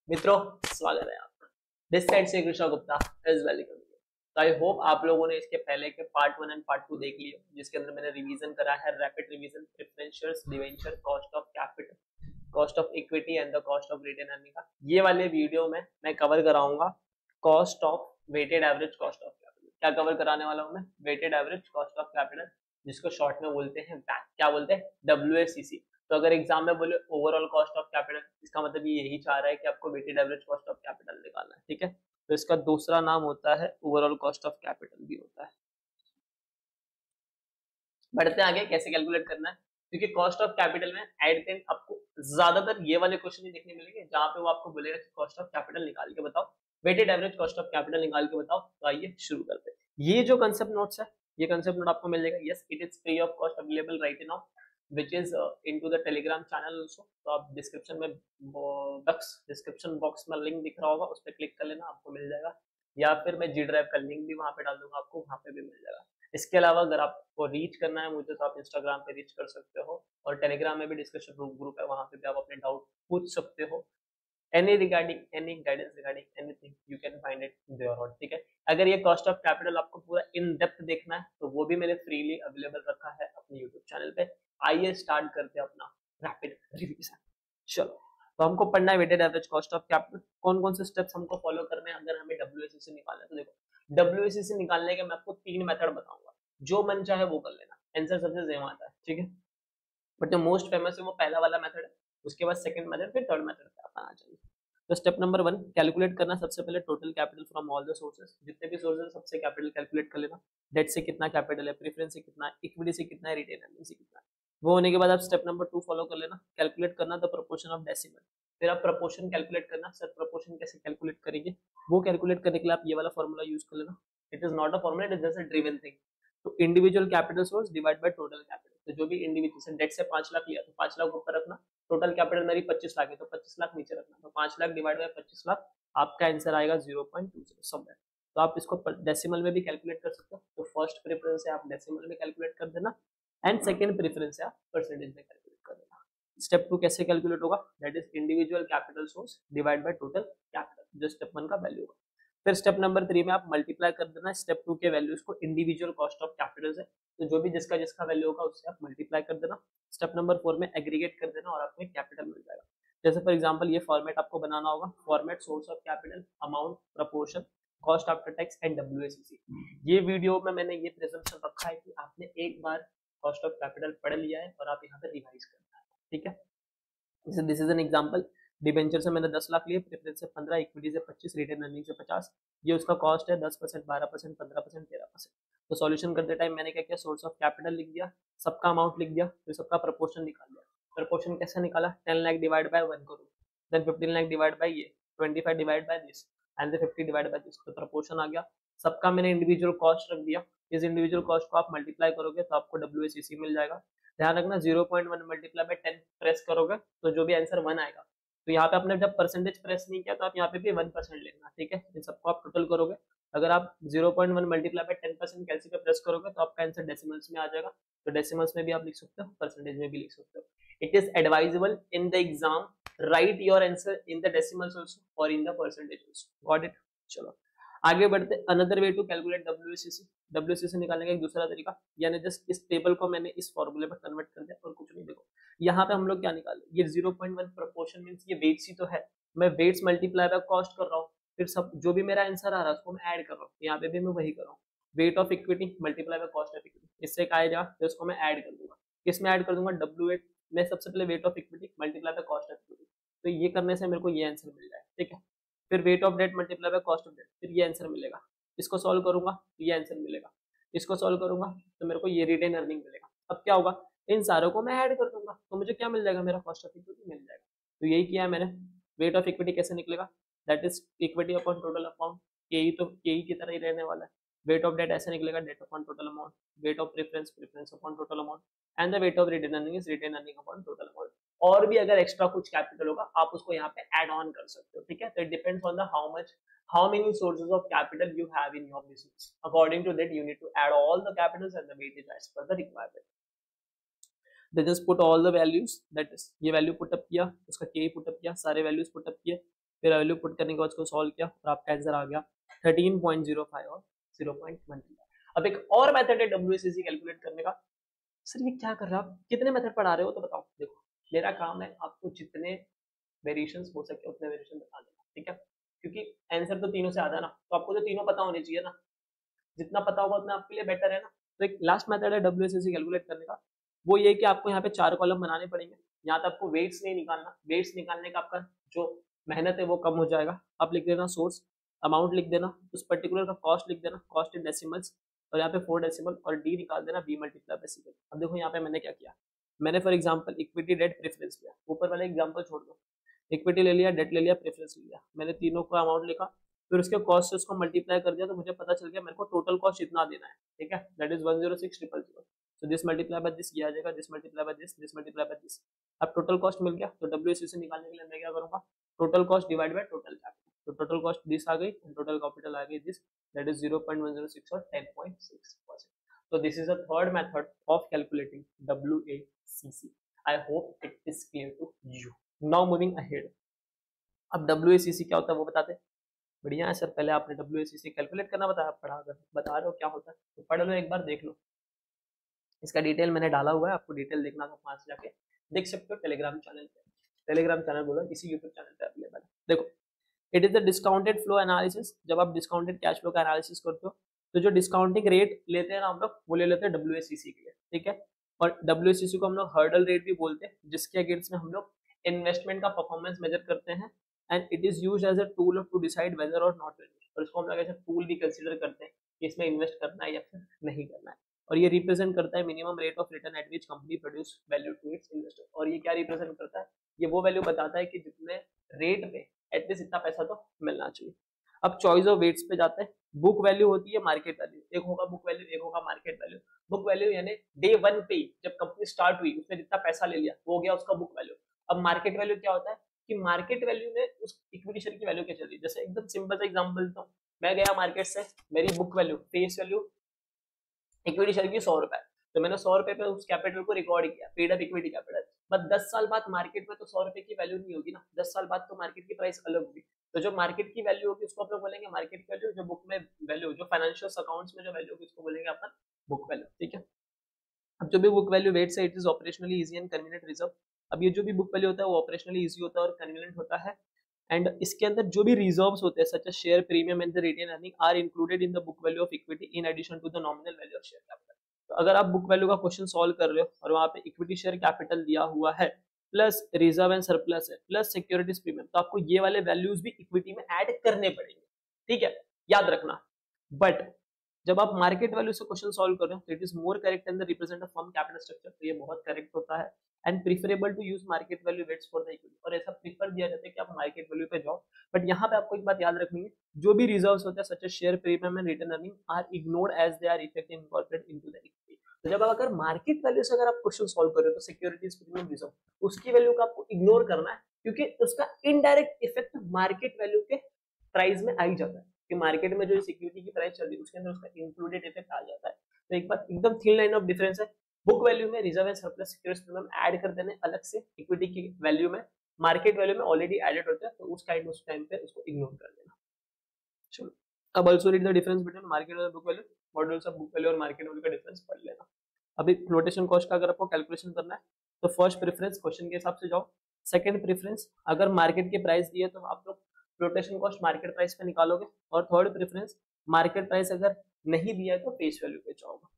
मित्रों, स्वागत है आपका। दिस साइड से कृष्णा गुप्ता इज वेलकम। तो आई होप आप लोगों ने इसके पहले के पार्ट 1 एंड पार्ट 2 देख लिए, जिसके अंदर मैंने रिवीजन करा है, rapid revision, preferentials, debenture, cost of capital, cost of equity and the cost of retain earning का। ये वाले वीडियो में मैं कवर कराऊंगा cost of weighted average cost of capital. क्या कवर कराने वाला हूं मैं? Weighted average cost of capital, जिसको शॉर्ट में बोलते हैं वैक। क्या बोलते हैं? WACC। तो अगर एग्जाम में बोले ओवरऑल कॉस्ट ऑफ कैपिटल, इसका मतलब ये यही चाह रहा है कि आपको weighted average cost of capital निकालना है। ठीक है, तो इसका दूसरा नाम होता है ओवरऑल कॉस्ट ऑफ कैपिटल भी होता है। बढ़ते आगे, कैसे कैलकुलेट करना है, क्योंकि कॉस्ट ऑफ कैपिटल में एट द एंड आपको ज्यादातर ये वाले क्वेश्चन ही देखने मिलेंगे जहां पे वो आपको बोलेगा कि कॉस्ट ऑफ कैपिटल निकाल के बताओ, weighted average cost of capital निकाल के बताओ। तो आइए शुरू करते हैं। ये जो कंसेप्ट नोट्स है, ये कंसेप्ट नोट आपको मिल जाएगा। Yes, it is free of cost, available right now, which is into the telegram channel also। तो आप डिस्क्रिप्शन में डिस्क्रिप्शन बॉक्स में लिंक दिख रहा होगा, उस पर क्लिक कर लेना, आपको मिल जाएगा। या फिर मैं जी ड्राइव का लिंक भी वहां पे डाल दूंगा, आपको वहां पे भी मिल जाएगा। इसके अलावा अगर आपको रीच करना है मुझे, तो आप इंस्टाग्राम पे रीच कर सकते हो, और टेलीग्राम में भी डिस्कशन ग्रुप है, वहां पे भी आप अपने डाउट पूछ सकते हो। Any regarding any guidance regarding anything you can find it there on. ठीक है, अगर ये कॉस्ट ऑफ कैपिटल आपको पूरा इन डेप्थ देखना है तो वो भी मैंने फ्रीली अवेलेबल रखा है अपने यूट्यूब चैनल पे। आइए स्टार्ट करते हैं अपना रैपिड रिवीजन। चलो, तो हमको पढ़ना है weighted average cost of capital. कौन कौन से स्टेप्स हमको फॉलो करने हैं अगर हमें WACC निकालना है? तो देखो, WACC निकालने के मैं आपको 3 मेथड बताऊंगा, जो मन चाहे वो कर लेना, आंसर सबसे सेम आता है। ठीक है, बट जो मोस्ट फेमस है वो पहला वाला मेथड है, उसके बाद सेकंड मेथड, फिर थर्ड मेथड पे आप आना चाहिए। तो स्टेप नंबर 1, कैलकुलेट करना सबसे पहले total capital from all the sources. जितने भी सोर्सेज सबसे कैपिटल कैलकुलेट कर लेना। डेट से कितना कैपिटल है, प्रेफरेंस से कितना है, इक्विटी से कितना है, रिटेन अर्निंग से कितना है। वो होने के बाद आप स्टेप नंबर 2 फॉलो कर लेना, कैलकुलेट करना द प्रोपोर्शन ऑफ डेसिमल। फिर आप प्रोपोर्शन कैलकुलेट करना। सर प्रोपोर्शन कैसे कैलकुलेट करेंगे? वो कैलकुलेट करने के लिए आप ये वाला फॉर्मूला यूज कर लेना। It is not a formula, it is just a driven thing. तो individual capital source divide by total capital. तो जो भी इंडिविजुअल डेट से 5 लाख लिया तो 5 लाख ऊपर रखना, टोटल कैपिटल मेरी 25 लाख है तो 25 लाख नीचे रखना। तो 5 लाख डिवाइड बाय 25 लाख, आपका आंसर आएगा 0.20 समवेयर। तो आप इसको डेसिमल में भी कैलकुलेट कर सकते हो। तो फर्स्ट प्रेफरेंस है आप डेसिमल में कैलकुलेट कर देना, एंड सेकंड प्रेफरेंस है आप परसेंटेज में कैलकुलेट कर देना। स्टेप 2 कैसे कैलकुलेट होगा? That is individual capital source divide by total capital, जो स्टेप 1 का वैल्यू होगा। फिर स्टेप नंबर 3 में आप मल्टीप्लाई कर देना स्टेप 2 के वैल्यूज को इंडिविजुअल कॉस्ट ऑफ कैपिटल से। तो जो भी जिसका जिसका वैल्यू होगा उससे आप मल्टीप्लाई कर देना। स्टेप नंबर 4 में एग्रीगेट कर देना और आपको कैपिटल मिल जाएगा। जैसे फॉर एग्जांपल ये फॉर्मेट आपको बनाना होगा, format source of capital, amount, proportion, cost after tax and WACC। ये वीडियो में मैंने ये प्रेजेंटेशन रखा है कि आपने एक बार कॉस्ट ऑफ कैपिटल पढ़ लिया है और आप यहाँ पे रिवाइज करना है। ठीक है, this is an example. Debenture से मैंने 10 लाख लिए, प्रेफरेंस से 15, इक्विटी से 25, रिटेन अर्निंग से 50। ये उसका कॉस्ट है 10%, 12%, 15%, 13%। तो सॉल्यूशन करते टाइम मैंने क्या किया, सोर्स ऑफ कैपिटल लिख दिया, सबका अमाउंट लिख दिया, फिर सबका प्रपोर्शन निकाल दिया। प्रपोर्शन कैसे निकाला? 10 lakh divide by 1 crore, then 15 lakh divide by ये, 25 divide by this, and then 50 divide by this. तो प्रपोर्शन आ गया। सबका मैंने इंडिविजुअल कॉस्ट रख दिया। इस इंडिविजुअल कॉस्ट को आप मल्टीप्लाई करोगे तो आपको WACC मिल जाएगा। ध्यान रखना 0.1 मल्टीप्लाई बाय 10 प्रेस करोगे तो जो भी आंसर 1 आएगा। तो यहाँ पे आपने जब परसेंटेज प्रेस नहीं किया तो आप यहाँ पे भी 1% लेना। ठीक है, इन सबको आप टोटल करोगे। अगर आप 0.1 मल्टीप्लाई बाय 10% कैलसी पे प्रेस करोगे तो आपका आंसर डेसिमल्स में आ जाएगा। तो डेसिमल्स में भी आप लिख सकते हो, परसेंटेज में भी लिख सकते हो। It is advisable in the exam, write your answer in the decimals also और in the percentage also. Got it? चलो आगे बढ़ते। Another way to calculate WACC निकालने का एक दूसरा तरीका, यानी जस्ट इस टेबल को मैंने इस फॉर्मूले में कन्वर्ट कर दिया और कुछ नहीं। देखो यहाँ पे हम लोग क्या निकाले, ये 0.1 प्रोपोर्शन मींस ये वेट्स ही तो है, मैं वेट्स मल्टीप्लाई बाय कॉस्ट कर रहा हूँ। फिर सब जो भी मेरा आंसर आ रहा है उसको मैं ऐड कर रहा हूँ, यहाँ पे भी मैं वही कर रहा हूँ। Wait of equity multiply by cost of equity, इससे क्या आएगा, तो इसको मैं ऐड कर दूंगा। किसमें ऐड कर दूंगा? W8 में। सबसे पहले wait of equity multiply by cost of equity, तो ये करने से मेरे को ये आंसर मिल जाए। ठीक है, फिर weight of debt multiply by cost of debt, फिर ये आंसर मिलेगा। इसको सॉल्व करूंगा तो ये आंसर मिलेगा। इसको सॉल्व करूंगा तो मेरे को ये रिटेन अर्निंग मिलेगा। अब क्या होगा, इन सारों को मैं ऐड कर दूंगा तो मुझे क्या मिल जाएगा, मेरा कॉस्ट ऑफ इक्विटी मिल जाएगा। तो यही किया है मैंने। वेट ऑफ इक्विटी कैसे निकलेगा? That is equity upon total amount. यही तो यही की तरह ही रहने वाला है। वेट ऑफ डेट ऐसे निकलेगा, debt upon total amount. Weight of preference, preference upon total amount. And the weight of retain earning is retain earning upon total amount. और भी अगर एक्स्ट्रा कुछ कैपिटल होगा आप उसको यहाँ पे ऐड ऑन कर सकते हो। ठीक है, तो it depends on the how many sources of capital you have in your business. According to that, you need to add all the capitals and the weightage as per the requirement. They just put all the values, that is ये value put up किया, उसका k put up किया, सारे values put up किए, फिर value put करने के बाद उसको सॉल्व किया और आपका आंसर आ गया 13.05 और 0.13। अब एक और मेथड है WACC कैलकुलेट करने का। सर ये क्या कर रहे हो आप, कितने मेथड पढ़ा रहे हो, तो बताओ। देखो मेरा काम है आपको जितने वेरिएशंस हो सके उतने वेरिएशन बता देना, ठीक है, क्योंकि आंसर तो तीनों से आता है ना, तो आपको तो तीनों पता होने चाहिए ना, जितना पता होगा उतना आपके लिए बेटर है ना। तो एक लास्ट मेथड है WACC कैलकुलेट करने का, वो ये कि आपको यहाँ पे 4 कॉलम बनाने पड़ेंगे। यहाँ पे आपको वेट्स नहीं निकालना, वेट्स निकालने का आपका जो मेहनत है वो कम हो जाएगा। आप लिख देना सोर्स, अमाउंट लिख देना, उस पर्टिकुलर का कॉस्ट लिख देना, कॉस्ट इन डेसिमल्स, और यहाँ पे 4 डेसिमल, और डी निकाल देना, बी मल्टीप्लाई बाय सी। अब देखो यहाँ पे मैंने क्या किया, मैंने for example equity debt preference लिया, ऊपर वाला एग्जांपल छोड़ दो, इक्विटी ले लिया, डेट ले लिया, प्रेफरेंस ले लिया, मैंने तीनों का अमाउंट लिखा, फिर उसके कॉस्ट से उसको मल्टीप्लाई कर दिया, तो मुझे पता चल गया मेरे को टोटल कॉस्ट इतना देना है, ठीक है, दैट इज 106,000। तो दिस मल्टीप्लाई बाय दिस किया जाएगा, this multiply by this multiply by this. अब टोटल कॉस्ट मिल गया, तो WACC निकालने के लिए मैं क्या करूंगा, total cost divide by total capital. तो टोटल कॉस्ट दिस आ गई, टोटल कैपिटल आ गई दिस, दैट इज 0.106 और 10.6%। तो this is the third method of calculating WACC। I hope it is clear to you. Now moving ahead. अब WACC क्या होता है वो बताते हैं। बढ़िया है सर, पहले आपने WACC कैलकुलेट करना बताया, पढ़ा कर बता रहे हो क्या होता है, तो पढ़ लो एक बार, देख लो। इसका डिटेल मैंने डाला हुआ है, आपको डिटेल देखना तो वहां से जाके देख सकते हो टेलीग्राम चैनल पे। टेलीग्राम चैनल बोलो, इसी यूट्यूब चैनल पे अवेलेबल है। देखो it is the discounted flow analysis. जब आप डिस्काउंटेड कैश फ्लो का एनालिसिस करते हो तो जो डिस्काउंटिंग रेट लेते हैं ना हम लोग, वो ले लेते हैं WACC के लिए, ठीक है। और WACC को हम लोग हर्डल रेट भी बोलते हैं, जिसके अगेंस्ट में हम लोग इन्वेस्टमेंट का परफॉर्मेंस मेजर करते हैं, and it is used as a tool to decide whether और नॉट टू इन्वेस्ट। और इसको हम लोग एज अ टूल भी कंसीडर करते हैं कि इसमें इन्वेस्ट करना है या फिर नहीं करना है। और ये रिप्रेजेंट करता है minimum rate of return at which company produce value to its investor. और ये क्या रिप्रेजेंट करता है, ये वो वैल्यू बताता है कि जितने रेट पे एटलीस्ट इतना पैसा तो मिलना चाहिए। अब चॉइस ऑफ वेट्स पे जाते हैं। बुक वैल्यू होती है मार्केट वैल्यू, एक होगा बुक वैल्यू, एक होगा मार्केट वैल्यू। बुक वैल्यू यानी डे 1 पे जब कंपनी स्टार्ट हुई उसने जितना पैसा ले लिया वो हो गया उसका बुक वैल्यू। अब मार्केट वैल्यू क्या होता है कि मार्केट वैल्यू में उस इक्विटी शेयर की वैल्यू क्या चल रही है। जैसे एकदम सिंपल सा एग्जांपल देता हूं, मैं गया मार्केट से, मेरी book value face value equity share की 100 रुपए, तो मैंने 100 रुपए पे उस कैपिटल को रिकॉर्ड किया, paid up equity capital. But 10 साल बाद मार्केट में तो 100 रुपए की वैल्यू नहीं होगी ना, 10 साल बाद तो मार्केट की प्राइस अलग होगी। तो जो मार्केट की वैल्यू होगी उसको आप लोग बोलेंगे मार्केट की वैल्यू, जो बुक में वैल्यू, जो फाइनेंशियल अकाउंट्स में जो वैल्यू होगी उसको बोलेंगे अपन बुक वैल्यू, ठीक है। अब जो भी बुक वैल्यू वेट से it is operationally easy and convenient reserve. अब ये जो भी बुक वैल्यू होता है वो ऑपरेशनली इजी होता है और कन्वीनियंट होता है, एंड इसके अंदर जो भी रिजर्व्स होते हैं such as share premium and the retain earning are included in the book value of equity in addition to the nominal value of share capital. तो अगर आप बुक वैल्यू का क्वेश्चन सॉल्व कर रहे हो और वहां पे इक्विटी शेयर कैपिटल दिया हुआ है, प्लस रिजर्व एंड सरप्लस है, प्लस सिक्योरिटीज प्रीमियम, तो आपको ये वाले वैल्यूज भी इक्विटी में ऐड करने पड़ेंगे, ठीक है, याद रखना। बट जब आप मार्केट वैल्यू से क्वेश्चन सॉल्व कर रहे हो तो it is more correct and represent a firm capital structure, तो ये बहुत करेक्ट होता है and preferable to use market value weights for the equity. और ऐसा प्रीफर दिया जाता है कि आप मार्केट वैल्यू पे जाओ। बट यहाँ पे आपको एक बात याद रखनी है, जो भी रिजर्व्स होते हैं such as share premium and return earning are ignored as they are effective incorporated into the equity. तो जब आप अगर मार्केट वैल्यू से अगर आप क्वेश्चन सॉल्व कर रहे हो तो सिक्योरिटीज प्रीमियम रिजर्व उसकी वैल्यू को आपको इग्नोर करना है, क्योंकि उसका इनडायरेक्ट इफेक्ट मार्केट वैल्यू के प्राइस में आ ही जाता है कि मार्केट में जो सिक्योरिटी की प्राइस चल रही है उसके अंदर उसका इंक्लूडेड इफेक्ट आ जाता है। तो एक बात एकदम थिन लाइन ऑफ डिफरेंस है, बुक वैल्यू में reserve and surplus securities premium add कर देने अलग से इक्विटी की वैल्यू में, मार्केट वैल्यू में ऑलरेडी एडेड होता है, तो उस टाइम पे उसको इग्नोर कर देना। चलो अब also read the difference between market और book value, modules of book value और मार्केट वैल्यू का डिफरेंस पढ़ लेना। अभी फ्लोटेशन कॉस्ट का अगर आपको कैलकुलेशन करना है तो फर्स्ट प्रेफरेंस क्वेश्चन के हिसाब से जाओ, सेकंड प्रेफरेंस अगर मार्केट की प्राइस दी है तो आप लोग फ्लोटेशन कॉस्ट मार्केट प्राइस पे निकालोगे, और थर्ड प्रेफरेंस मार्केट प्राइस अगर नहीं दिया है तो फेस वैल्यू पे जाओगे।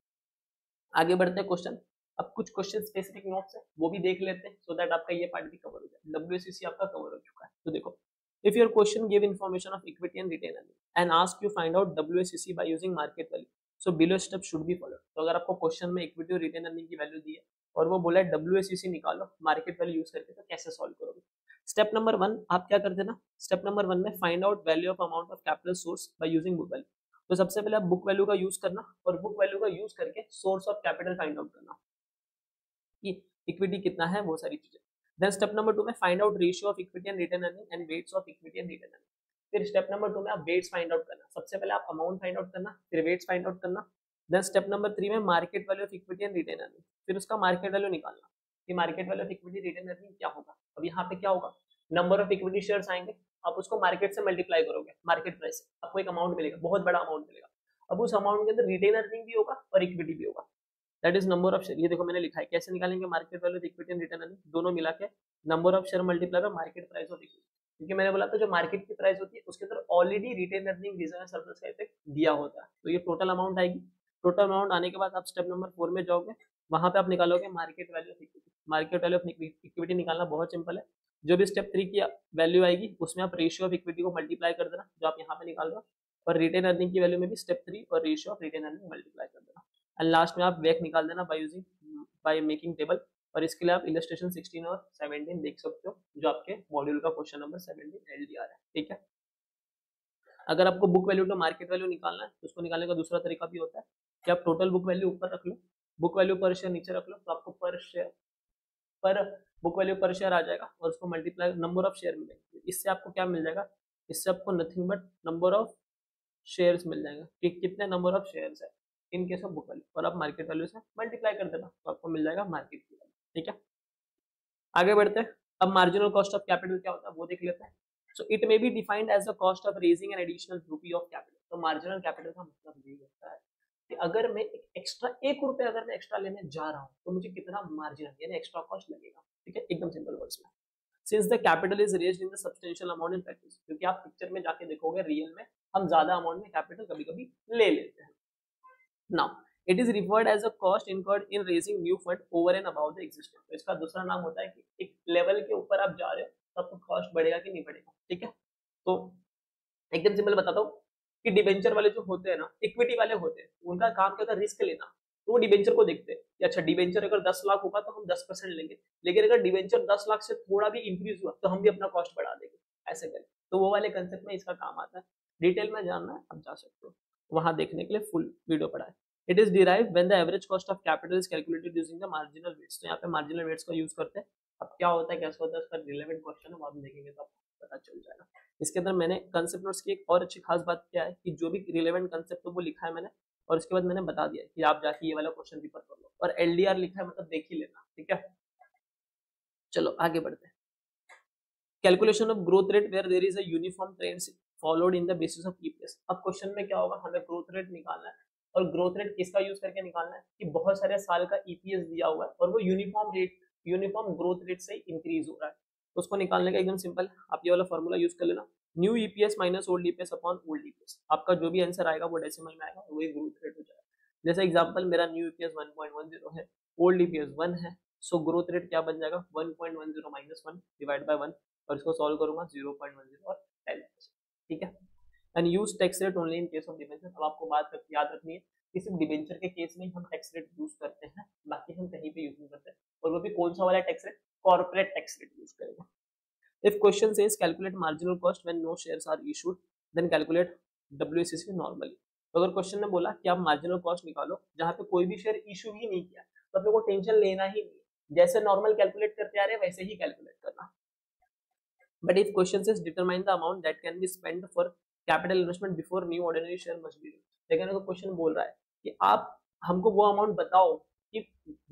आगे बढ़ते हैं क्वेश्चन। अब कुछ क्वेश्चन स्पेसिफिक नोट्स है वो भी देख लेते हैं सो दैट आपका ये पार्ट भी कवर हो जाए। WACC आपका कवर हो चुका है, तो देखो if your question give information of equity and return earning and ask you find out WACC by using market value, so below step should be followed। तो अगर आपको क्वेश्चन में इक्विटी और रिटेन अर्निंग की वैल्यू दी है और वो बोला है WACC निकालो मार्केट वैल्यू यूज करके, तो कैसे सॉल्व करोगे। स्टेप नंबर 1 आप क्या करते ना, स्टेप नंबर 1 में find out value of amount of capital source by using book value. तो सबसे पहले आप बुक वैल्यू का यूज करना और बुक वैल्यू का यूज करके source of capital find out करना कि इक्विटी कितना है, वो सारी चीजें। देन स्टेप नंबर 2 में find out ratio of equity and return earning and weights of equity and return earning. फिर स्टेप नंबर 2 में आप वेट्स फाइंड आउट करना, सबसे पहले आप अमाउंट फाइंड आउट करना, फिर वेट्स फाइंड आउट करना। देन स्टेप नंबर 3 में market value of equity and return earning, फिर उसका मार्केट वैल्यू निकालना कि market value of equity return earning क्या होगा। अब यहाँ पे क्या होगा, नंबर ऑफ इक्विटी शेयर्स आएंगे, आप उसको मार्केट से मल्टीप्लाई करोगे, मार्केट प्राइस, आपको एक अमाउंट मिलेगा, बहुत बड़ा अमाउंट मिलेगा। अब उस अमाउंट के अंदर रिटेन अर्निंग भी होगा और इक्विटी भी होगा, that is number of share. ये देखो मैंने लिखा है, कैसे निकालेंगे market value, equity and retain earning दोनों मिला के number of share multiply by market price of equity, क्योंकि मैंने बोला था जो मार्केट की प्राइस होती है उसके अंदर already retain earning reserve surplus का इफेक्ट दिया होता है, तो ये टोटल अमाउंट आएगी। टोटल अमाउंट आने के बाद आप स्टेप नंबर 4 में जाओगे, वहां पे आप निकालोगे market value of equity. Market value of equity निकालना बहुत सिंपल है, जो भी स्टेप 3 की वैल्यू आएगी उसमें आप रेशियो ऑफ इक्विटी को मल्टीप्लाई कर देना, जो आप यहाँ पे निकाल रहे हो, और रिटेन अर्निंग की वैल्यू में भी स्टेप 3 और ratio of retain earning multiply कर देना, एंड लास्ट में आप वेक निकाल देना by using by making table. और इसके लिए आप इलस्ट्रेशन 16 और 17 देख सकते हो, जो आपके मॉड्यूल का क्वेश्चन नंबर 17 एलडीआर है, ठीक है। अगर आपको book value to market value निकालना है तो उसको निकालने का दूसरा तरीका भी होता है कि आप टोटल बुक वैल्यू ऊपर रख लो, बुक वैल्यू पर शेयर नीचे रख लो, तो आपको पर शेयर पर बुक वैल्यू पर शेयर आ जाएगा और उसको मल्टीप्लाई नंबर ऑफ शेयर मिलेंगे। इससे आपको क्या मिल जाएगा, इससे आपको nothing but number of shares मिल जाएगा कि कितने नंबर ऑफ शेयर्स है in case of book value, और आप मार्केट वैल्यू से मल्टीप्लाई कर देना तो आपको मिल जाएगा मार्केट की वैल्यू, ठीक है। आगे बढ़ते हैं, अब मार्जिनल कॉस्ट ऑफ कैपिटल क्या होता है वो देख लेते हैं। So it may be defined as the cost of raising an additional rupee of capital. तो मार्जिनल कैपिटल का मतलब ये होता है कि अगर मैं एक्स्ट्रा 1 रुपए अगर मैं एक्स्ट्रा लेने जा रहा हूँ तो मुझे कितना मार्जिनल यानी एक्स्ट्रा कॉस्ट लगेगा, ठीक है, एकदम सिंपल वर्ड्स में। Since the capital is raised in the substantial amount in practice, क्योंकि आप पिक्चर में जाके देखोगे रियल में हम ज्यादा अमाउंट में कैपिटल कभी कभी ले लेते हैं। Now it is referred as a cost incurred in raising new fund over and about the existing. तो इसका दूसरा नाम होता है कि एक लेवल के ऊपर आप जा रहे हो तो आपको कॉस्ट बढ़ेगा कि नहीं बढ़ेगा, ठीक है। तो एकदम सिंपल बताता हूँ कि डिबेंचर वाले जो होते हैं ना, इक्विटी वाले होते हैं, उनका काम क्या होता है, रिस्क लेना। तो वो डिबेंचर को देखते हैं कि अच्छा डिबेंचर अगर 10 लाख होगा तो हम 10% लेंगे, लेकिन अगर डिबेंचर 10 लाख से थोड़ा भी इंक्रीज हुआ तो हम भी अपना कॉस्ट बढ़ा देंगे, ऐसे करें। तो वो वाले कंसेप्ट में इसका काम आता है। डिटेल में जानना है आप जा सकते हो, वहां देखने के लिए फुल वीडियो पढ़ा है। It is derived when the average cost of capital is calculated using the marginal rates. तो यहाँ पे मार्जिनल रेट्स का यूज करते हैं। अब क्या होता है कैसे होता है उसका रिलेवेंट क्वेश्चन है, बाद देखेंगे तो आपको पता चल जाएगा। इसके अंदर मैंने कंसेप्ट नोट्स की एक और अच्छी खास बात क्या है कि जो भी रिलेवेंट कंसेप्ट है वो लिखा है मैंने, और उसके बाद मैंने बता दिया कि आप जाके ये वाला क्वेश्चन पेपर कर लो, और एलडीआर लिखा है मतलब देख ही लेना, ठीक है। चलो आगे बढ़ते हैं। Calculation of growth rate where there is a uniform trend followed in the basis of EPS. अब क्वेश्चन में क्या होगा, हमें ग्रोथ रेट निकालना है, और ग्रोथ रेट किसका यूज करके निकालना है कि बहुत सारे साल का ईपीएस दिया हुआ है और वो यूनिफॉर्म ग्रोथ रेट से इंक्रीज हो रहा है, तो उसको निकालने का एकदम सिंपल, आप ये वाला फॉर्मूला यूज कर लेना, new EPS minus old EPS upon old EPS. आपका जो भी आंसर आएगा वो डेसिमल में आएगा, वही ग्रोथ रेट हो जाएगा। जैसे एग्जांपल मेरा न्यू ईपीएस 1.10 है, ओल्ड ईपीएस 1 है, सो ग्रोथ रेट क्या बन जाएगा 1.10 माइनस 1 डिवाइड बाय 1, और इसको सॉल्व करूंगा 0.10 और 10%, ठीक है। And use tax rate only in case of debenture. अब आपको बात याद रखनी है कि सिर्फ डिबेंचर के केस में हम टैक्स रेट यूज करते हैं, बाकी हम कहीं पे यूज नहीं करते, और वो भी कौन सा वाला tax rate, corporate tax rate use करेंगे। If question says calculate marginal cost when no shares are issued then calculate WACC normally. तो अगर क्वेश्चन ने बोला कि आप मार्जिनल कॉस्ट निकालो जहां पे कोई भी शेयर इशू ही नहीं किया, तो अपने को टेंशन लेना ही नहीं, जैसे नॉर्मल कैलकुलेट करते आ रहे हैं वैसे ही कैलकुलेट करना। But if question says determine the amount that can be spent for capital investment before new ordinary share must be raised, लेकिन अगर क्वेश्चन बोल रहा है कि आप हमको वो अमाउंट बताओ कि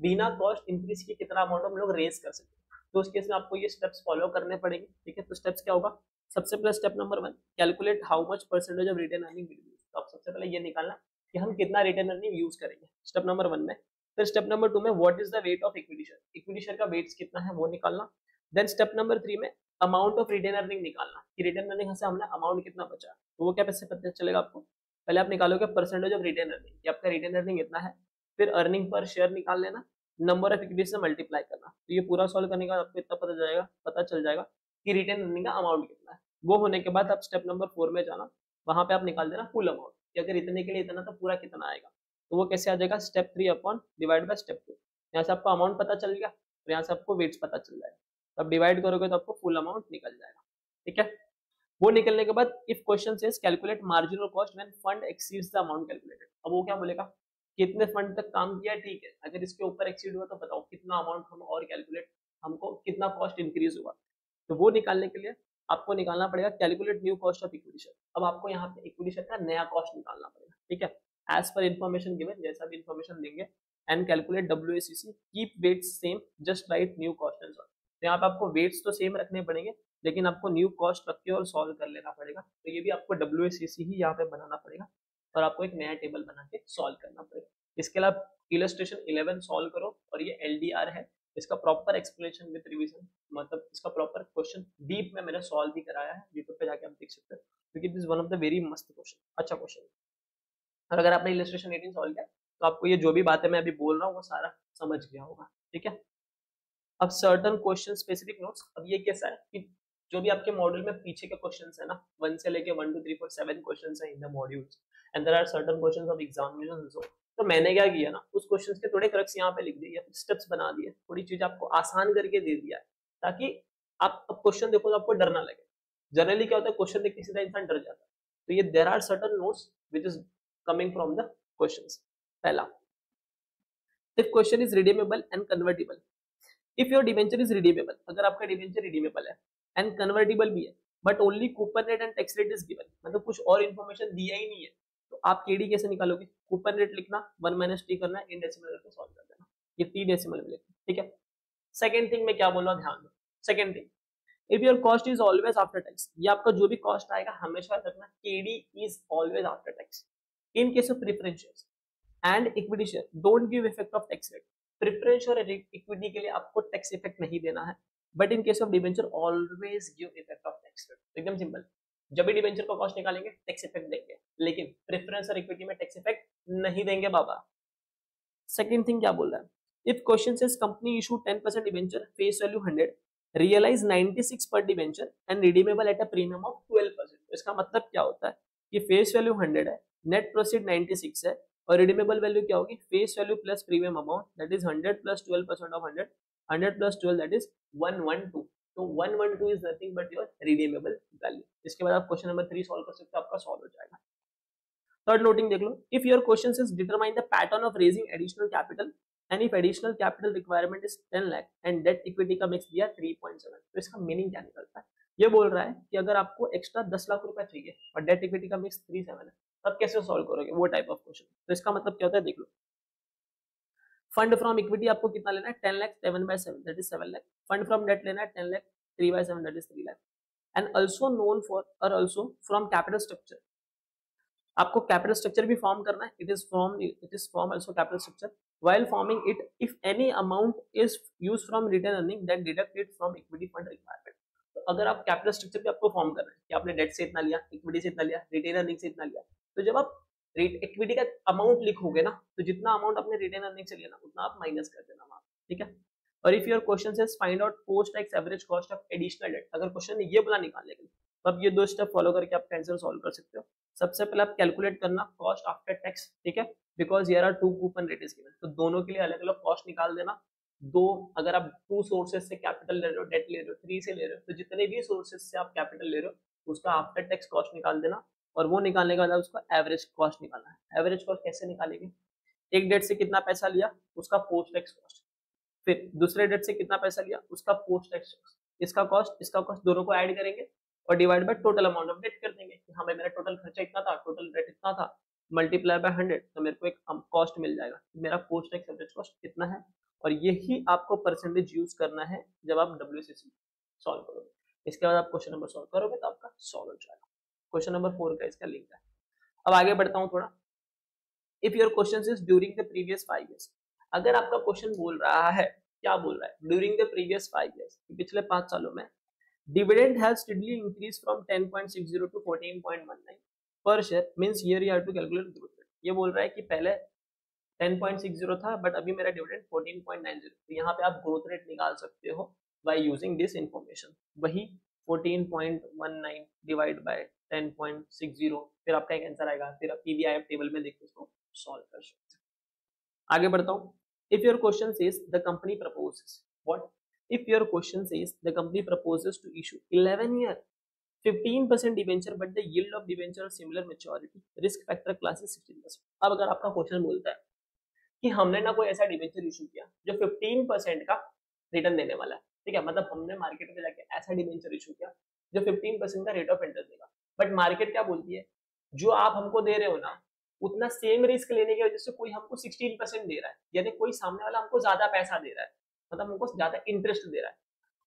बिना कॉस्ट इंक्रीज के कितना अमाउंट हम लोग रेज कर सकते हैं, तो उस केस में आपको ये स्टेप्स फॉलो करने पड़ेंगे, ठीक है। तो स्टेप्स क्या होगा, सबसे पहले step number 1 calculate how much percentage of retain earning will be. तो आप सबसे पहले ये निकालना कि हम कितना रिटेन अर्निंग यूज करेंगे, स्टेप नंबर 1 में। फिर स्टेप नंबर 2 में what is the weight of equity share, equity share का वेट कितना है वो निकालना। देन स्टेप नंबर 3 में अमाउंट ऑफ रिटेन अर्निंग निकालना कि रिटेन अर्निंग से हमने अमाउंट कितना बचा, तो वो क्या पैसे पता चलेगा आपको, पहले आप निकालोगे परसेंटेज ऑफ रिटेन अर्निंग कि आपका रिटेन अर्निंग इतना है, फिर अर्निंग पर शेयर निकाल लेना, नंबर ऑफ इक्विटी से मल्टीप्लाई करना। तो ये पूरा सॉल्व करने के बाद आपको इतना पता चल जाएगा कि रिटेन अर्निंग का अमाउंट कितना है। वो होने के बाद आप स्टेप नंबर 4 में जाना, वहां पे आप निकाल देना फुल अमाउंट कि अगर इतने के लिए इतना तो पूरा कितना आएगा, तो वो कैसे आ जाएगा step 3 upon divide by step 2। यहाँ से आपको अमाउंट पता चल गया, तो यहाँ से आपको वेट्स पता चल जाएगा, तब डिवाइड करोगे तो आपको फुल अमाउंट निकल जाएगा, ठीक है। वो निकलने के बाद if question says calculate marginal cost when fund exceeds the amount calculated, अब वो क्या बोलेगा कितने फंड तक काम किया, ठीक है, अगर इसके ऊपर एक्सीड हुआ तो बताओ कितना अमाउंट हम और कैलकुलेट, हमको कितना कॉस्ट इंक्रीज हुआ। तो वो निकालने के लिए आपको निकालना पड़ेगा calculate new cost of equity share. अब आपको यहाँ पे इक्विटी शेयर का नया कॉस्ट निकालना पड़ेगा, ठीक है, एज पर इन्फॉर्मेशन गिवन, जैसा भी इन्फॉर्मेशन देंगे, and calculate WACC keep weights same just write new cost and solve. तो यहाँ पे आपको वेट्स तो सेम रखने पड़ेंगे, लेकिन आपको न्यू कॉस्ट रख के और सॉल्व कर लेना पड़ेगा। तो ये भी आपको WACC ही यहाँ पे बनाना पड़ेगा और आपको एक नया टेबल बना के सॉल्व करना पड़ेगा। इसके अलावा इलस्ट्रेशन 11 सॉल्व करो और ये LDR है, इसका प्रॉपर एक्सप्लेनेशन विद रिवीजन, मतलब इसका प्रॉपर क्वेश्चन डीप में मैंने सॉल्व भी कराया है, यूट्यूब पे जाके आप देख सकते हो, क्योंकि this one of the very मस्त क्वेश्चन, अच्छा क्वेश्चन। और अगर आपने इलस्ट्रेशन 18 सॉल्व किया तो आपको ये जो भी बातें मैं अभी बोल रहा हूँ वो सारा समझ गया होगा, ठीक है। अब सर्टन क्वेश्चन स्पेसिफिक नोट्स, अब ये कैसा है कि जो भी आपके मॉड्यूल में पीछे के क्वेश्चंस है ना, 1 से लेके 1 2 3 4 7 क्वेश्चंस है in the modules and there are certain questions of examination also. तो मैंने क्या किया ना, उस क्वेश्चंस के थोड़े क्रक्स यहाँ पे लिख दिए, स्टेप्स बना दिए, थोड़ी चीज आपको आसान करके दे दिया ताकि आप क्वेश्चन देखो तो आपको डर ना लगे। जनरली क्या होता है, क्वेश्चन देख के सीधा इंसान डर जाता है। तो ये there are certain notes which is coming from the questions. पहला, if question is redeemable and convertible, if your debenture is redeemable, अगर आपका डिबेंचर रिडीमेबल है एंड कन्वर्टिबल भी है but only coupon rate and tax rate is given, मतलब कुछ और information दिया ही नहीं है, तो आप केडी कैसे निकालोगे? कूपन रेट लिखना, 1 - t करना, इन डेसिमल करके सॉल्व कर देना, ये t डेसिमल में लिखना, ठीक है। सेकंड थिंग मैं क्या बोल रहा हूं, ध्यान दो। Second thing, if your cost is always after tax, ये आपका जो भी कॉस्ट आएगा हमेशा रखना KD is always after tax. In case of preference shares and equity share don't give effect of tax rate, preference और इक्विटी के लिए आपको टैक्स इफेक्ट नहीं देना है, but in case of debenture always give effect of tax rate. एकदम simple, जब भी डिबेंचर का कॉस्ट निकालेंगे टैक्स इफेक्ट देंगे, लेकिन प्रेफरेंस और इक्विटी में टैक्स इफेक्ट नहीं देंगे बाबा। सेकंड थिंग क्या बोल रहा है, if question says company issue 10% debenture, face value 100, realize 96 पर debenture and redeemable at a premium of 12%। इसका मतलब क्या होता है कि फेस वैल्यू 100 है, नेट प्रोसीड 96 है और रिडीमेबल वैल्यू क्या होगी, face value plus premium amount that is 100 plus 12% of 100, 100 plus 12 that is 112। तो 112 is nothing but your redeemable value. इसके बाद आप क्वेश्चन नंबर 3 सॉल्व कर सकते हो, आपका सॉल्व हो जाएगा। थर्ड नोटिंग देख लो, if your question is determine the pattern of raising additional capital and if additional capital requirement is 10 lakh and debt equity का मिक्स दिया 3.7, तो इसका मीनिंग क्या निकलता है? ये बोल रहा है कि अगर आपको एक्स्ट्रा 10 लाख रुपए चाहिए और डेट इक्विटी का मिक्स 3.7 है, तब कैसे सॉल्व करोगे वो टाइप ऑफ क्वेश्चन। तो इसका मतलब क्या होता है, देख लो। फंड फ्रॉम इक्विटी आपको कितना लेना है, 10 lakh, 7/7 that is 7 lakh. Fund from debt लेना है 10 lakh, 3/7 that is 3 lakh. And also known for और आल्सो फ्रॉम कैपिटल स्ट्रक्चर, आपको कैपिटल स्ट्रक्चर भी फॉर्म करना है, it is form also capital structure while forming it if any amount is used from retained earning then deduct it from equity fund requirement। तो अगर आप capital structure भी आपको form करना है कि आपने डेट से इतना लिया, इक्विटी से इतना लिया, रिटेन अर्निंग से इतना लिया, तो जब आप इक्विटी का अमाउंट लिखोगे ना, तो जितना अमाउंट आपने रिटेन अर्निंग से लिया ना उतना आप माइनस कर देना वहां, ठीक है। और if your question says find out post tax average cost of additional date, अगर क्वेश्चन ने ये बोला निकालने के लिए, तो अब ये दो स्टेप फॉलो करके आप आंसर सॉल्व कर सकते हो। सबसे पहले आप कैलकुलेट करना कॉस्ट आफ्टर टैक्स, ठीक है, because here are 2 coupon rate is given, तो दोनों के लिए अलग अलग कॉस्ट निकाल देना। दो, अगर आप 2 सोर्सेज से कैपिटल ले रहे हो, डेट ले रहे हो, 3 से ले रहे हो, तो जितने भी सोर्सेज से आप कैपिटल ले रहे हो उसका आफ्टर टैक्स कॉस्ट निकाल देना, और वो निकालने के बाद उसका एवरेज कॉस्ट निकालना है। एवरेज कॉस्ट कैसे निकालेंगे, एक डेट से कितना पैसा लिया उसका पोस्ट टैक्स कॉस्ट, फिर दूसरे डेट से कितना पैसा लिया उसका पोस्ट टैक्स कॉस्ट, इसका कॉस्ट दोनों को ऐड करेंगे और divide by total amount of debt कर देंगे कि हाँ भाई मेरा टोटल खर्चा इतना था, टोटल डेट इतना था, मल्टीप्लाई बाय 100, तो मेरे को एक कॉस्ट मिल जाएगा, मेरा पोस्ट टैक्स एवरेज कॉस्ट कितना है। और यही आपको परसेंटेज यूज करना है जब आप WACC सॉल्व करोगे। इसके बाद आप क्वेश्चन नंबर सॉल्व करोगे तो आपका सॉल्व हो जाएगा। क्वेश्चन नंबर 4 का इसका लिंक है। अब आगे बढ़ता हूँ थोड़ा। If your question is during the previous 5 years, अगर आपका क्वेश्चन बोल रहा है, क्या बोल रहा है, ड्यूरिंग द प्रीवियस 5 ईयर्स, पिछले 5 सालों में dividend has steadily increased from 10.60 to 14.19 per share, means here you have to calculate growth rate। ये बोल रहा है कि पहले 10.60 था बट अभी मेरा डिविडेंड 14.90, तो यहाँ पे आप ग्रोथ रेट निकाल सकते हो बाय यूजिंग दिस इंफॉर्मेशन। वही 14.19 डिवाइड बाय 10.60, फिर आपका एक आंसर आएगा, फिर आप पीवीआईएफ टेबल में देख के उसको सॉल्व कर सकते हो। आगे बढ़ता हूँ। If your question says the company proposes what, if your question says the company proposes to issue 11-year 15% debenture but the yield of debenture or similar maturity, risk factor class is 16%। अब अगर आपका question बोलता है कि हमने ना कोई ऐसा डिबेंचर इशू किया जो 15% का रिटर्न देने वाला है, ठीक है, मतलब हमने मार्केट में जाके ऐसा डिबेंचर इशू किया जो 15% का रेट ऑफ इंटरेस्ट देगा, बट मार्केट क्या बोलती है, जो आप हमको दे रहे हो ना उतना सेम रिस्क लेने की वजह से कोई हमको 16% दे रहा है, यानी कोई सामने वाला हमको ज्यादा पैसा दे रहा है, मतलब हमको ज्यादा इंटरेस्ट दे रहा है।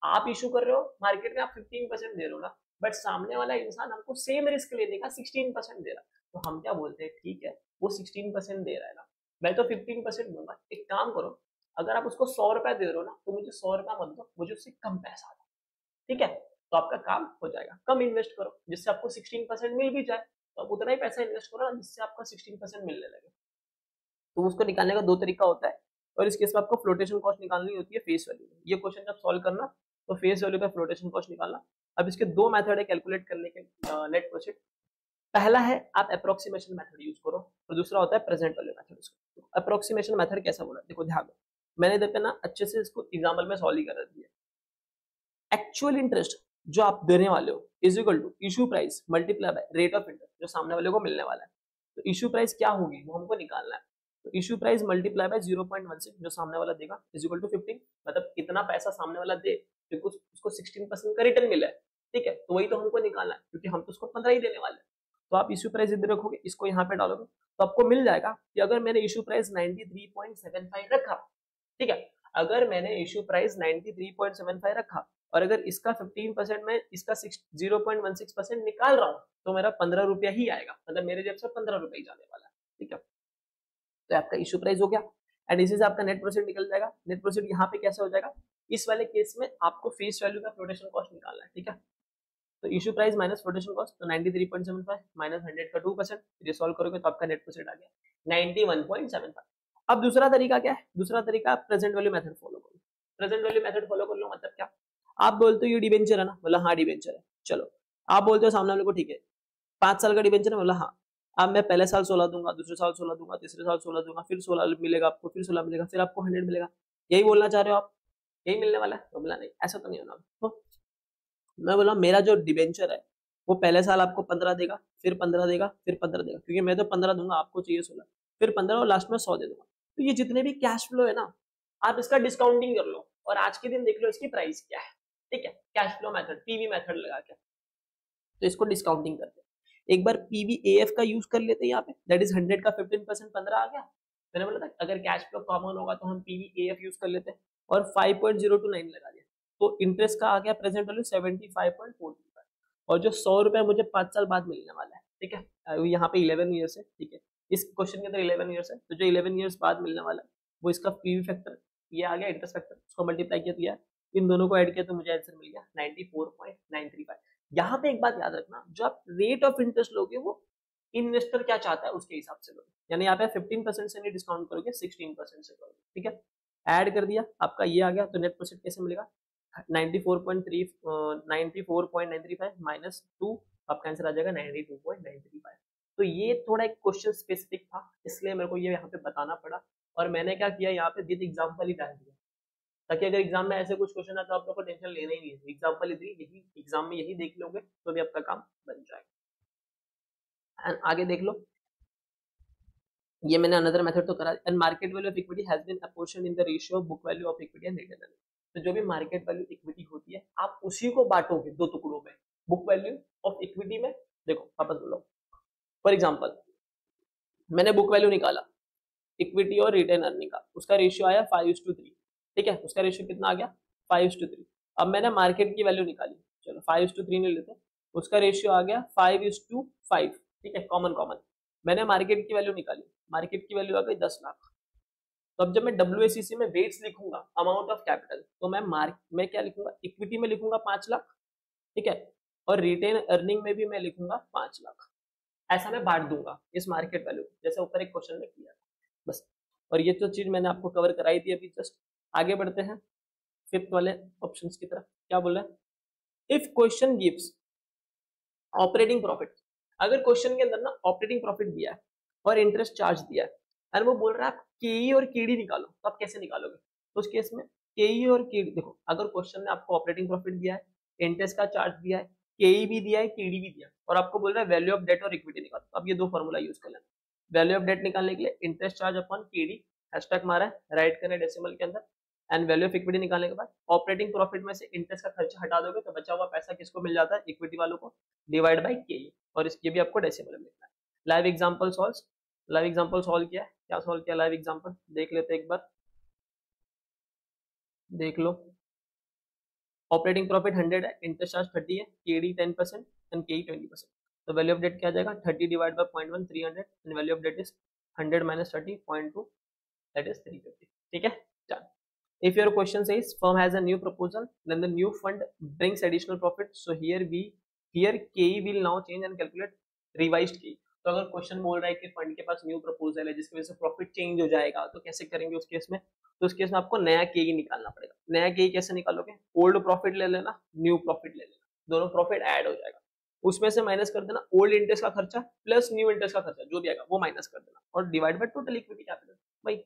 आप इशू कर रहे हो मार्केट में, आप 15% दे रहे हो ना, बट सामने वाला इंसान हमको सेम रिस्क लेने का 16% दे रहा है, तो हम क्या बोलते हैं, ठीक है वो 16% दे रहा है ना, मैं तो 15% दूंगा, एक काम करो, अगर आप उसको 100 रुपया दे रहे हो ना, तो मुझे 100 रुपया मत दो, मुझे उससे कम पैसा दो, ठीक है, तो आपका काम हो जाएगा, कम इन्वेस्ट करो जिससे आपको 16% मिल भी जाए, तो आप उतना ही पैसा इन्वेस्ट करो ना जिससे आपका 16% मिलने लगे। तो उसको निकालने का दो तरीका होता है, और इस केस में आपको फ्लोटेशन कॉस्ट निकालनी होती है फेस वैल्यू में। ये क्वेश्चन जब सॉल्व करना तो फेस वैल्यू का फ्लोटेशन कॉस्ट निकालना। अब इसके दो मेथड है कैलकुलेट करने के नेट प्रोफिट। पहला है आप अप्रोक्सीमेशन मेथड यूज करो, और दूसरा होता है प्रेजेंट वैल्यू मेथड। इसको अप्रोक्सीमेशन मेथड कैसा बोला, देखो ध्यान दो, मैंने इधर पे ना अच्छे से इसको एग्जाम्पल में सॉल्व ही कर दिया। एक्चुअल इंटरेस्ट जो आप देने वाले हो is equal to issue price multiply by rate of interest जो सामने वाले को मिलने वाला है। तो इशू प्राइस क्या होगी वो हमको निकालना है, तो इशू प्राइस मल्टीप्लाई बाय 0.16 जो सामने वाला देगा इज इक्वल टू 15, मतलब कितना पैसा सामने वाला दे क्योंकि उसको 16% का रिटर्न मिला है, ठीक है, तो वही तो हमको निकालना है क्योंकि हम तो उसको 15 ही देने वाले हैं। तो आप इशू प्राइस इधर रखोगे, इसको यहाँ पे डालोगे, तो आपको मिल जाएगा कि अगर मैंने इशू प्राइस 93.75 रखा, ठीक है, अगर मैंने इशू प्राइस 93.75 रखा और अगर इसका 15% में इसका 0.16% निकाल रहा हूँ तो मेरा 15 रुपया ही आएगा, मतलब मेरे जेब से 15 रुपया ही जाने वाला है, ठीक है। तो आपका इशू प्राइस हो गया एंड इसी से आपका नेट प्रोफिट निकल जाएगा। नेट प्रोफिट यहाँ पे कैसे हो जाएगा, इस वाले केस में आपको फेस वैल्यू का फ्लोटेशन कॉस्ट निकालना है, ठीक है। तो issue price minus flotation cost, तो 93.75 माइनस 100 का 2%, ये सॉल्व करोगे तो आपका नेट प्रोफिट आ गया 91.75। अब दूसरा तरीका क्या है, दूसरा तरीका आप प्रेजेंट वैल्यू मेथड फॉलो करो। प्रेजेंट वैल्यू मेथड फॉलो कर लो मतलब क्या, आप बोलते हो ये डिबेंचर है ना, बोला हाँ डिबेंचर है, चलो आप बोलते हो सामने वाले को ठीक है 5 साल का डिबेंचर है, बोला हाँ, अब मैं पहले साल 16 दूंगा, दूसरे साल 16 दूंगा, तीसरे साल 16 दूंगा, फिर 16 मिलेगा आपको, फिर 16 मिलेगा, फिर आपको 100 मिलेगा, यही बोलना चाह रहे हो आप, यही मिलने वाला है, तो बोला नहीं ऐसा तो नहीं होना। तो मैं बोला मेरा जो डिबेंचर है वो पहले साल आपको 15 देगा, फिर 15 देगा, फिर 15 देगा, क्योंकि मैं तो 15 दूंगा, आपको चाहिए 16, फिर 15 और लास्ट में 100 दे दूंगा। तो ये जितने भी कैश फ्लो है ना, आप इसका डिस्काउंटिंग कर लो और आज के दिन देख लो इसकी प्राइस क्या है, ठीक है, cash flow method PV method लगा के, तो इसको डिस्काउंटिंग करते हैं। एक बार पीवीएएफ का यूज कर लेते हैं यहाँ पे, दैट इज 100 का 15% 15 आ गया। मैंने बोला था अगर कैश फ्लो कॉमन होगा तो हम पीवीएएफ यूज कर लेते हैं और 5.029 लगा दिया, तो इंटरेस्ट का आ गया प्रेजेंट वैल्यू 75.45, और जो 100 रुपया मुझे 5 साल बाद मिलने वाला है, ठीक है, यहाँ पे 11 ईयर्स है, ठीक है, इस क्वेश्चन के अंदर 11 ईयर्स है, तो जो 11 ईयर्स बाद मिलने वाला है वो इसका पीवी फैक्टर ये आ गया, इंटरेस्ट फैक्टर, उसको मल्टीप्लाई किया, इन दोनों को ऐड किया तो मुझे आंसर मिल गया 94.935। यहाँ पे एक बात याद रखना, जो आप रेट ऑफ इंटरेस्ट लोगे वो इन्वेस्टर क्या चाहता है उसके हिसाब से लोगे, यानी यहाँ पे 15% से नहीं डिस्काउंट करोगे, 16% से करोगे, ठीक है। ऐड कर दिया, आपका ये आ गया, तो नेट प्रॉफिट कैसे मिलेगा 94.935 माइनस 2, आपका आंसर आ जाएगा 92.935। तो ये थोड़ा एक क्वेश्चन स्पेसिफिक था, इसलिए मेरे को ये यहाँ पे बताना पड़ा, और मैंने क्या किया यहाँ पे विद एग्जाम्पल ही डाल दिया, ताकि अगर एग्जाम में ऐसे कुछ क्वेश्चन है तो आप लोग को टेंशन लेना ही नहीं है, एग्जाम्पल ही यही एग्जाम में यही देख लोगे तो भी आपका काम बन जाएगा। एंड आगे देख लो, ये मैंने अनदर मेथड तो करा, and market value of equity has been apportioned in the ratio of book value of equity and retained value. तो जो भी मार्केट वैल्यू इक्विटी होती है आप उसी को बांटोगे दो टुकड़ों में, बुक वैल्यू ऑफ इक्विटी में, देखो वापस बोलो, फॉर एग्जांपल मैंने बुक वैल्यू निकाला इक्विटी और रिटेन अर्निंग का, उसका रेशियो आया 5:3, ठीक है, उसका रेशियो कितना आ गया 5:3। अब मैंने मार्केट की वैल्यू निकाली, चलो 5:3 नहीं लेते, उसका रेशियो आ गया 5:5, ठीक है, कॉमन कॉमन। मैंने मार्केट की वैल्यू निकाली, मार्केट की वैल्यू आ गई 10 लाख। तो अब जब मैं WACC में वेट्स लिखूंगा अमाउंट ऑफ कैपिटल, तो मैं क्या लिखूंगा, इक्विटी में लिखूंगा 5 लाख, ठीक है, और रिटेन अर्निंग में भी मैं लिखूंगा 5 लाख, ऐसा मैं बांट दूंगा इस मार्केट वैल्यू, जैसे ऊपर एक क्वेश्चन में किया बस। और ये तो चीज मैंने आपको कवर कराई थी अभी जस्ट। आगे बढ़ते हैं फिफ्थ वाले ऑप्शंस की तरफ, क्या बोल रहा है, if question gives operating profit, अगर क्वेश्चन के अंदर ना ऑपरेटिंग प्रॉफिट दिया है और इंटरेस्ट चार्ज दिया है और वो बोल रहा है आप केई और केडी निकालो, तो आप कैसे निकालोगे, तो उस केस में केई और केडी, देखो अगर क्वेश्चन ने आपको ऑपरेटिंग प्रॉफिट दिया है, इंटरेस्ट का चार्ज दिया है, केई भी दिया है, केडी भी दिया, और आपको बोल रहा है वैल्यू ऑफ डेट और इक्विटी निकालो, तो आप ये दो फॉर्मूला यूज कर लेना। वैल्यू ऑफ डेट निकालने के लिए interest charge upon KD, hashtag मारा है, राइट करना डेसिमल के अंदर, एंड वैल्यू ऑफ इक्विटी निकालने के बाद ऑपरेटिंग प्रॉफिट में से इंटरेस्ट का खर्चा हटा दोगे तो बचा हुआ पैसा किसको मिल जाता है, इक्विटी वालों को, डिवाइड बाय के, और इसके भी आपको डेसिमल में लिखना है। Live example solve, live example solve किया, क्या सॉल्व किया, लाइव एग्जांपल देख लेते एक बार, देख लो। ऑपरेटिंग प्रॉफिट 100 है, इंटरेस्ट चार्ज 30 है, केडी 10% एंड केई 20%। तो वैल्यू ऑफ डेट क्या आ जाएगा 30 divide by 0.1 300 and value of debt is 100 minus 30 0.2 that is 350। ठीक है, चल। If your question says firm has a new proposal, then the new fund brings additional profit. So here KE will now change and calculate revised KE. तो अगर question बोल रहा है कि fund के पास न्यू प्रपोजल है जिसकी वजह से प्रॉफिट चेंज हो जाएगा, तो कैसे करेंगे उस केस में? तो उस केस में आपको नया KE निकालना पड़ेगा। नया KE कैसे निकालोगे? ओल्ड प्रॉफिट ले लेना, न्यू प्रॉफिट ले लेना, दोनों प्रॉफिट ऐड हो जाएगा, उसमें से माइनस कर देना ओल्ड इंटरेस्ट का खर्चा प्लस न्यू इंटरेस्ट का खर्चा जो भी आएगा वो माइनस कर देना और divide by total equity capital भाई।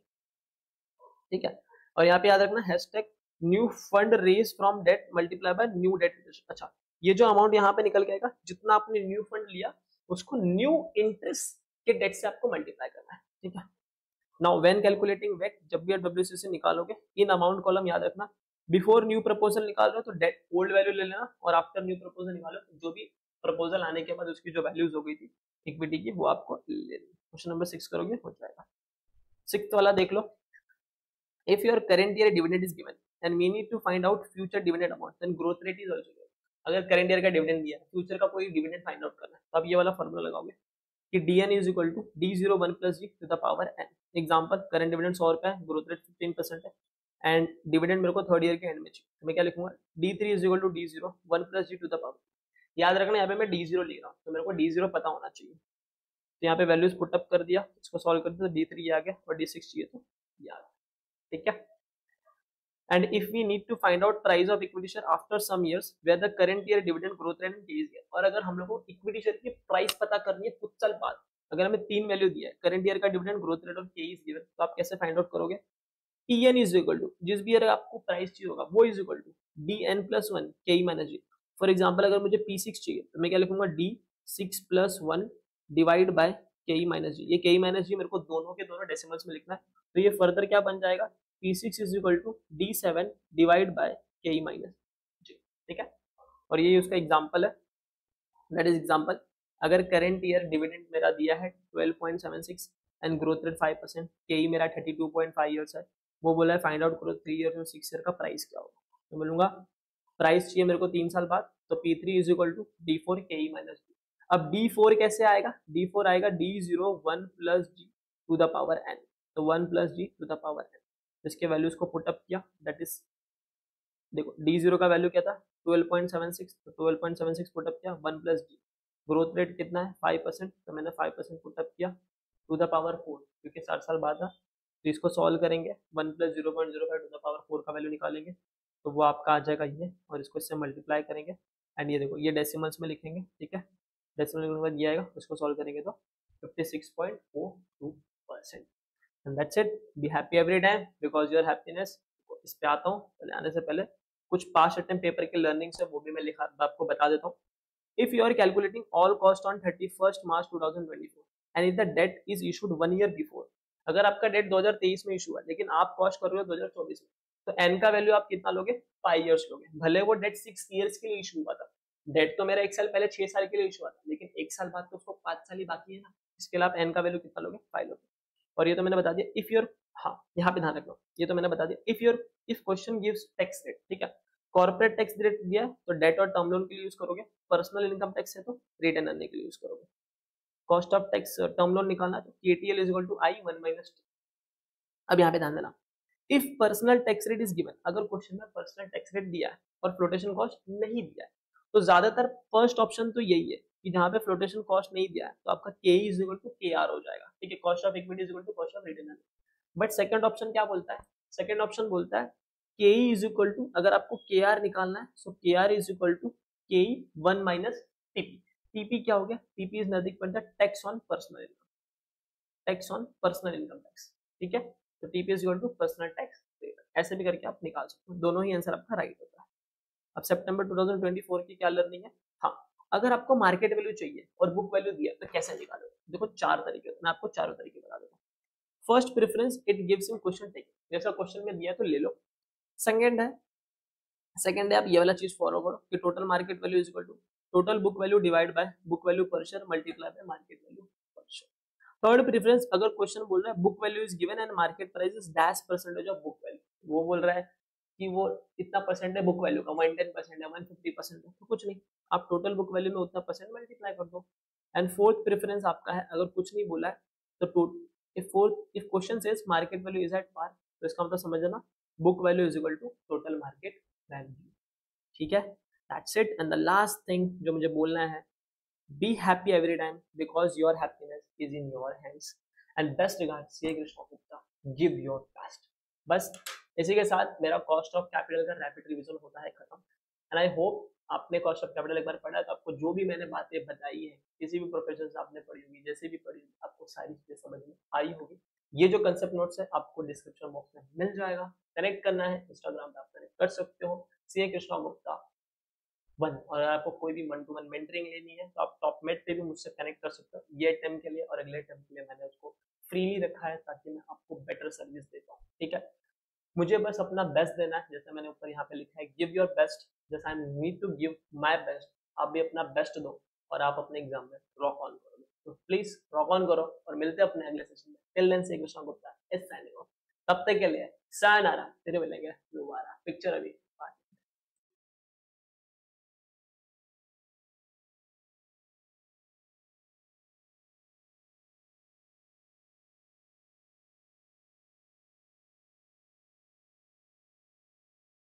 ठीक है, और यहाँ पे याद रखना hashtag new fund raise from debt multiply by new debt interest. अच्छा, ये जो अमाउंट यहाँ पे निकल के आएगा जितना आपने न्यू फंड लिया उसको न्यू इंटरेस्ट के डेट से आपको मल्टीप्लाई करना है। ठीक है, नाउ व्हेन कैलकुलेटिंग वेक, जब भी आप डब्ल्यूसी से निकालोगे इन अमाउंट कॉलम याद रखना बिफोर न्यू प्रपोजल निकाल रहे हो तो डेट ओल्ड वैल्यू ले लेना और आफ्टर न्यू प्रपोजल निकालो तो जो भी प्रपोजल आने के बाद उसकी जो वैल्यूज हो गई थी इक्विटी की वो आपको ले लेनी। क्वेश्चन नंबर 6 करोगे हो जाएगा। 6th वाला देख लो, if your current year dividend is given and we need to find out future dividend amount then growth rate is also given। अगर करंट ईयर का डिविडेंड दिया है, फ्यूचर का कोई डिविडेंड फाइंड आउट करना है तो आप ये वाला फॉर्मूला लगाओगे कि dn is equal to d01 plus g to the power n। Example current dividend 100 रुपए है, ग्रोथ रेट 15% है एंड डिविडेंड मेरे को थर्ड ईयर के एंड में चाहिए, तो मैं क्या लिखूंगा d3 is equal to d01 plus g to the power। याद रखना यहाँ पे मैं d0 लिख रहा हूँ तो मेरे को d0 पता होना चाहिए, तो यहाँ पे वैल्यूज पुट अप कर दिया, इसको सॉल्व कर दिया तो d3 आ गया और d6 चाहिए तो याद। ठीक है, and if we need to find out price of equity share after some years where the current year dividend growth rate and is given। और अगर हम लोग को इक्विटी शेयर की प्राइस पता करनी है कुछ साल बाद, अगर हमें 3 वैल्यू दिया है करंट ईयर का डिविडेंड ग्रोथ रेट और के इज गिवन, तो आप कैसे फाइंड आउट करोगे? टीएन इज इक्वल टू जिस भी ईयर आपको प्राइस चाहिए होगा वो इज इक्वल टू dn+1 के माइनस जी। फॉर एग्जांपल अगर मुझे p6 चाहिए तो मैं क्या लिखूंगा d6+1 divide by K minus जी। ये के माइनस जी मेरे को दोनों के दोनों डेसिमल्स में लिखना है, तो ये फर्दर क्या बन जाएगा P6 is equal to D7 divide by K minus G. ठीक है, और ये उसका एग्जांपल है, दैट इज एग्जांपल। अगर करंट ईयर डिविडेंड मेरा दिया है 12.76 एंड ग्रोथ रेट 5%, के मेरा 32.5 ईयर्स है, वो बोला है फाइंड आउट करो 3 ईयर और 6 ईयर का प्राइस क्या होगा, तो मिलूंगा प्राइस चाहिए मेरे को 3 साल बाद, तो P3 is equal to D4 के माइनस जी। अब D4 कैसे आएगा? D4 आएगा D01 plus G to the power n, तो 1 plus G to the power n, इसके वैल्यूज को पुट अप किया, दैट इज देखो D0 का वैल्यू क्या था 12.76, तो 12.76 पुट अप किया 1 प्लस जी, ग्रोथ रेट कितना है 5%, तो मैंने 5% पुट अप किया टू द पावर 4 क्योंकि 60 साल बाद था, तो इसको सॉल्व करेंगे 1 प्लस 0.05 टू द पावर 4 का वैल्यू निकालेंगे तो वो आपका आ जाएगा ये, और इसको इससे मल्टीप्लाई करेंगे एंड ये देखो ये डेसिमल्स में लिखेंगे। ठीक है, डेसिमल के बाद ये आएगा, उसको सॉल्व करेंगे तो 56.42%। and that's it, be happy every time because your happiness। इस पे आता हूँ, पहले आने से पहले कुछ पास्ट अटेम्प्ट पेपर के लर्निंग्स है वो भी मैं लिखा आपको बता देता हूँ। If you are calculating all cost on 31 March 2024 and if the debt is issued 1 year before, अगर आपका डेट 2023 में इशू है लेकिन आप कॉस्ट कर रहे हो 2024 में, तो एन का वैल्यू आप कितना लोगे 5 ईयर्स लोगे, भले वो डेट 6 ईयर्स के लिए इशू हुआ था, डेट तो मेरा 1 साल पहले 6 साल के लिए इशू हुआ था लेकिन 1 साल बाद तो उसको 5 साल ही बाकी है ना, इसके लिए आप एन का वैल्यू कितना लोगे 5 लोगे। और ये तो मैंने बता दिया इफ योर, हाँ यहाँ पे ध्यान रखना, ये तो मैंने बता दिया if question gives tax rate, ठीक है, कॉर्पोरेट टैक्स रेट दिया तो डेट और टर्म लोन के लिए यूज करोगे, पर्सनल इनकम टैक्स है तो रिटर्न अर्निंग के लिए यूज करोगे, cost of tax term loan निकालना तो KTL इज इक्वल टू I 1 माइनस T। अब यहाँ पे ध्यान देना if personal tax rate is given, अगर क्वेश्चन में पर्सनल टैक्स रेट दिया है और फ्लोटेशन कॉस्ट नहीं दिया है तो ज्यादातर फर्स्ट ऑप्शन तो यही है कि जहाँ पे फ्लोटेशन कॉस्ट नहीं दिया है तो आपका KE is equal to KR हो जाएगा। ठीक है, cost of equity is equal to cost of return earning. But second option क्या बोलता है? सेकंड ऑप्शन बोलता है KE इज इक्वल टू, अगर आपको KR निकालना है so KR is equal to KE 1 minus TP। TP क्या हो गया? TP is nothing but the tax on personal income, tax on personal income tax. ठीक है, तो TP is equal to personal tax rate, ऐसे भी करके आप निकाल सकते हो, दोनों ही आंसर आपका राइट होता है। अब सितंबर 2024 की क्या लर्निंग है? हाँ, अगर आपको मार्केट वैल्यू चाहिए और बुक वैल्यू दिया तो कैसे निकालोगे? देखो 4 तरीके, मैं आपको चारों तरीके बता देता हूँ। First preference it gives in question take, जैसा क्वेश्चन में दिया तो ले लो। सेकंड है आप ये वाला चीज फॉलो करो कि total market value is equal to total book value divide by book value per share multiply by market value per share. Third preference, अगर क्वेश्चन बोल रहा है book value is given and market price is dash percentage of book value, वो बोल रहा है कि वो इतना परसेंट है बुक वैल्यू का, 110% है, 150% है, तो कुछ नहीं, आप टोटल बुक वैल्यू में उतना परसेंट मल्टीप्लाई कर दो। एंड फोर्थ प्रेफरेंस आपका है, अगर कुछ नहीं बोला है तो if question says market value is at par, तो इसका मतलब समझ लेना book value is equal to total market value. ठीक है, that's it. And the last thing जो मुझे बोलना है, be happy every time because your happiness is in your hands. And best regard, C Krishna Gupta, give your best. बस इसी के साथ मेरा कॉस्ट ऑफ कैपिटल का रैपिड रिवीजन होता है खत्म। एंड आई होप आपने कॉस्ट ऑफ कैपिटल एक बार पढ़ा है तो आपको जो भी मैंने बातें बताई है, किसी भी प्रोफेशन से आपने पढ़ी होगी, जैसे भी पढ़ी होगी, आपको सारी चीजें समझ में आई होगी। ये जो कंसेप्ट नोट्स है आपको डिस्क्रिप्शन बॉक्स में मिल जाएगा। कनेक्ट करना है इंस्टाग्राम पे आप कनेक्ट कर सकते हो, सी कृष्णा गुप्ता 1। और अगर आपको कोई भी 1 to 1 मेंटरिंग लेनी है तो आप टॉपमेट पे भी मुझसे कनेक्ट कर सकते हो। ये अटेम्प्ट के लिए और अगले अटेम्प्ट के लिए मैंने उसको फ्रीली रखा है ताकि मैं आपको बेटर सर्विस दे पाऊँ। ठीक है, मुझे बस अपना बेस्ट देना है, जैसे मैंने ऊपर यहाँ पे लिखा है गिव योर बेस्ट, जैसे I need to give my best, आप भी अपना बेस्ट दो और आप अपने एग्जाम में रॉक ऑन करो। तो प्लीज रॉक ऑन करो और मिलते हैं अपने अगले सेशन में। टिल देन से Krishna Gupta is signing off. तब तक के लिए सायनारा, फिर मिलेंगे दोबारा। पिक्चर अभी